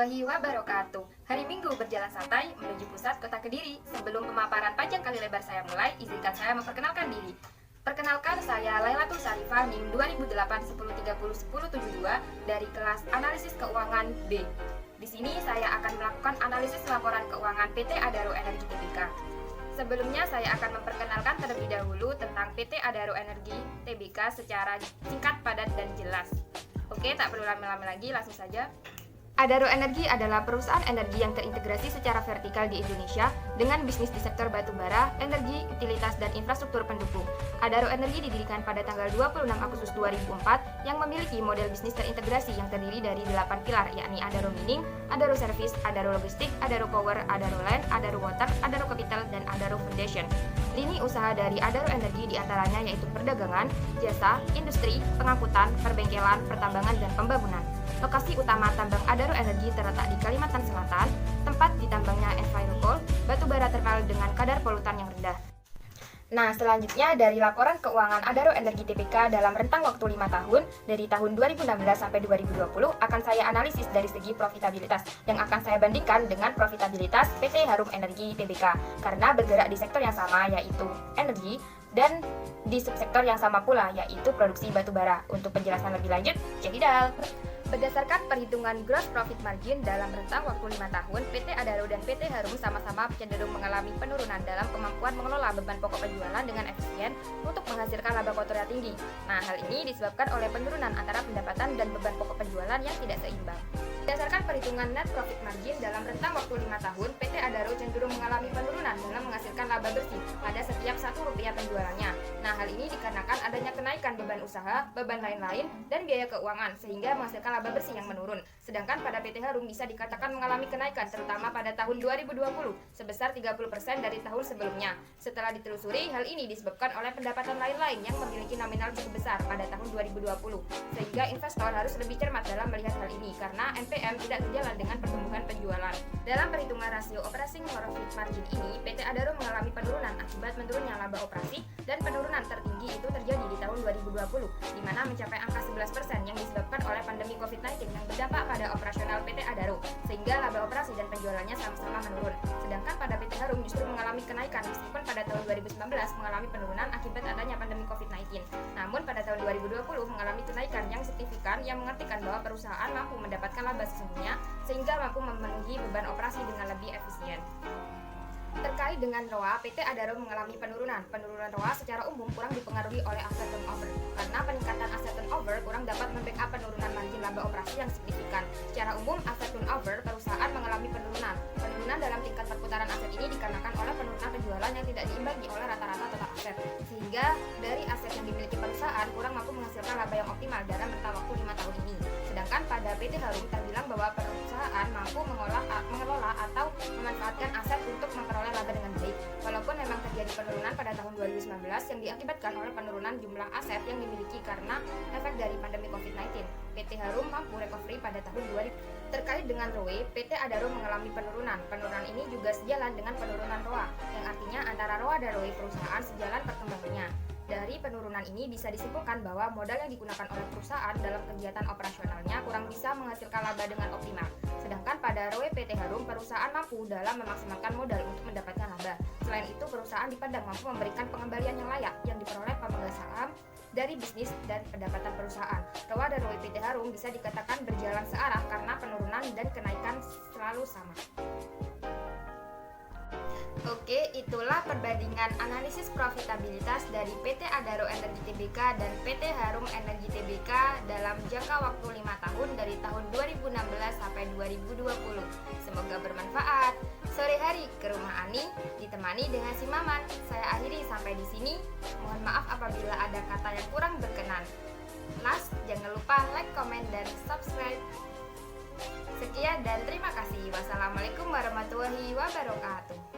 warahmatullahi wabarakatuh. Hari Minggu berjalan santai menuju pusat kota Kediri. Sebelum pemaparan panjang kali lebar saya mulai, izinkan saya memperkenalkan diri. Perkenalkan, saya Lailatul Sarifah, NIM 2008-1030-1072 dari kelas Analisis Keuangan B. Di sini saya akan melakukan analisis laporan keuangan PT Adaro Energi Tbk. Sebelumnya saya akan memperkenalkan terlebih dahulu tentang PT Adaro Energi Tbk secara singkat, padat, dan jelas. Oke, tak perlu lama-lama lagi, langsung saja. Adaro Energi adalah perusahaan energi yang terintegrasi secara vertikal di Indonesia dengan bisnis di sektor batubara, energi, utilitas, dan infrastruktur pendukung. Adaro Energi didirikan pada tanggal 26 Agustus 2004 yang memiliki model bisnis terintegrasi yang terdiri dari 8 pilar, yakni Adaro Mining, Adaro Service, Adaro Logistik, Adaro Power, Adaro Land, Adaro Water, Adaro Capital, dan Adaro Foundation. Lini usaha dari Adaro Energi diantaranya yaitu perdagangan, jasa, industri, pengangkutan, perbengkelan, pertambangan, dan pembangunan. Lokasi utama tambang Adaro Energi terletak di Kalimantan Selatan, tempat ditambangnya envirocoal, batu bara terkenal dengan kadar polutan yang rendah. Nah, selanjutnya dari laporan keuangan Adaro Energi Tbk dalam rentang waktu 5 tahun, dari tahun 2016 sampai 2020, akan saya analisis dari segi profitabilitas, yang akan saya bandingkan dengan profitabilitas PT Harum Energi Tbk, karena bergerak di sektor yang sama, yaitu energi, dan di subsektor yang sama pula, yaitu produksi batubara. Untuk penjelasan lebih lanjut, jadilah. Berdasarkan perhitungan gross profit margin dalam rentang waktu 5 tahun, PT Adaro dan PT Harum sama-sama cenderung mengalami penurunan dalam kemampuan mengelola beban pokok penjualan dengan efisien untuk menghasilkan laba kotor yang tinggi. Nah, hal ini disebabkan oleh penurunan antara pendapatan dan beban pokok penjualan yang tidak seimbang. Berdasarkan perhitungan net profit margin dalam rentang waktu 5 tahun, PT Adaro cenderung mengalami penurunan dalam menghasilkan laba bersih pada setiap Rp1 penjualannya. Nah, hal ini dikarenakan adanya kenaikan beban usaha, beban lain-lain, dan biaya keuangan, sehingga menghasilkan laba bersih yang menurun. Sedangkan pada PT Harum bisa dikatakan mengalami kenaikan, terutama pada tahun 2020, sebesar 30% dari tahun sebelumnya. Setelah ditelusuri, hal ini disebabkan oleh pendapatan lain-lain yang memiliki nominal cukup besar pada tahun 2020, sehingga investor harus lebih cermat dalam melihat hal ini, karena NPM tidak sejalan dengan pertumbuhan penjualan. Dalam perhitungan rasio operating profit margin ini, PT Adaro mengalami penurunan akibat menurunnya laba operasi, dan penurunan tertinggi itu terjadi di tahun 2020, di mana mencapai angka 11% yang disebabkan oleh pandemi COVID-19 yang berdampak pada operasional PT Adaro, sehingga laba operasi dan penjualannya sama-sama menurun. Sedangkan pada PT Harum justru mengalami kenaikan meskipun pada tahun 2019 mengalami penurunan akibat adanya pandemi COVID-19. Namun pada tahun 2020 mengalami kenaikan yang signifikan yang mengartikan bahwa perusahaan mampu mendapatkan laba sesungguhnya sehingga mampu memenuhi beban operasi dengan lebih efisien. Terkait dengan ROA, PT Adaro mengalami penurunan. Penurunan ROA secara umum kurang dipengaruhi oleh aset turnover, karena peningkatan aset turnover kurang dapat membackup penurunan margin laba operasi yang signifikan. Secara umum, aset turnover perusahaan mengalami penurunan. Penurunan dalam tingkat perputaran aset ini dikarenakan oleh penurunan penjualan yang tidak diimbangi oleh rata-rata total aset, sehingga dari aset yang dimiliki perusahaan kurang mampu menghasilkan laba yang optimal dalam rentang waktu 5 tahun ini. Sedangkan pada PT Harum terbilang bahwa perusahaan mampu mengelola atau memanfaatkan aset untuk memperoleh laba dengan baik, walaupun memang terjadi penurunan pada tahun 2019 yang diakibatkan oleh penurunan jumlah aset yang dimiliki karena efek dari pandemi COVID-19. PT Harum mampu recovery pada tahun 2000. Terkait dengan ROE, PT Adaro mengalami penurunan. Penurunan ini juga sejalan dengan penurunan ROA, yang artinya antara ROA dan ROE perusahaan sejalan perkembangannya. Dari penurunan ini bisa disimpulkan bahwa modal yang digunakan oleh perusahaan dalam kegiatan operasionalnya kurang bisa menghasilkan laba dengan optimal. Sedangkan pada ROE PT Harum, perusahaan mampu dalam memaksimalkan modal untuk mendapatkan laba. Selain itu, perusahaan dipandang mampu memberikan pengembalian yang layak yang diperoleh pemegang saham dari bisnis dan pendapatan perusahaan. ROA dan ROE PT Harum bisa dikatakan berjalan searah karena penurunan dan kenaikan selalu sama. Oke, itulah perbandingan analisis profitabilitas dari PT Adaro Energi Tbk dan PT Harum Energi Tbk dalam jangka waktu 5 tahun dari tahun 2016 sampai 2020. Semoga bermanfaat. Sore hari ke rumah Ani ditemani dengan si Maman. Saya akhiri sampai di sini. Mohon maaf apabila ada kata yang kurang berkenan. Last, jangan lupa like, comment, dan subscribe. Sekian dan terima kasih. Wassalamualaikum warahmatullahi wabarakatuh.